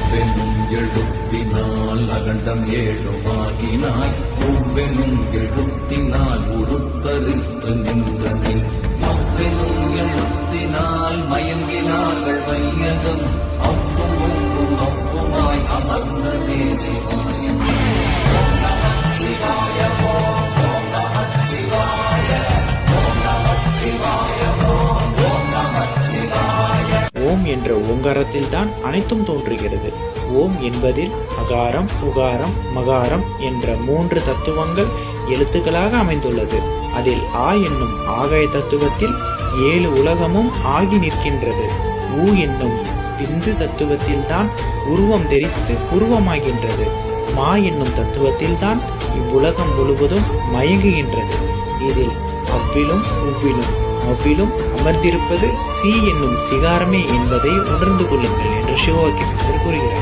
உவ்வெனும் எழுத்தினால் அகண்டம் ஏழுமாகினாய் உவ்வெனும் எழுத்தினால் உருத்தரித்து நின்றனே அவ்வெனும் எழுத்தினால் மயங்கினார்கள் வையகம் அவ்வும் ஒன்றும் அவ்வுமாய் அமர்ந்ததே சிவாயம் ஓம் நமः சிவாய ஓம் நமः சிவாய ஓம் நமः சிவாய ஓம் நமः சிவாய. ஓம் என்ற ஓங்காரத்தில் தான் அனைத்தும் தோன்றுகிறது. ஓம் என்பதில் அகாரம், உகாரம், மகாரம் என்ற 3 தத்துவங்கள் எழுத்துக்களாக அமைந்துள்ளது. அதில் ஆ என்னும் ஆகாய தத்துவத்தில் 7 உலகமும் ஆகி நிற்கின்றது. ஊ என்னும் விந்து தத்துவத்தில் தான் உருவம் தெரித்து உருவமாகின்றது. மா என்னும் தத்துவத்தில் தான் இவ்வுலகம் முழுவதும் மயங்குகின்றது. இதில் அவ்விலும் உவ்விலும் அவ்விலும் அமர்ந்திருப்பது சி என்னும் சிகாரமே என்பதை உணர்ந்து கொள்ளுங்கள் என்று சிவவாக்கியத்தில் கூறுகிறார்.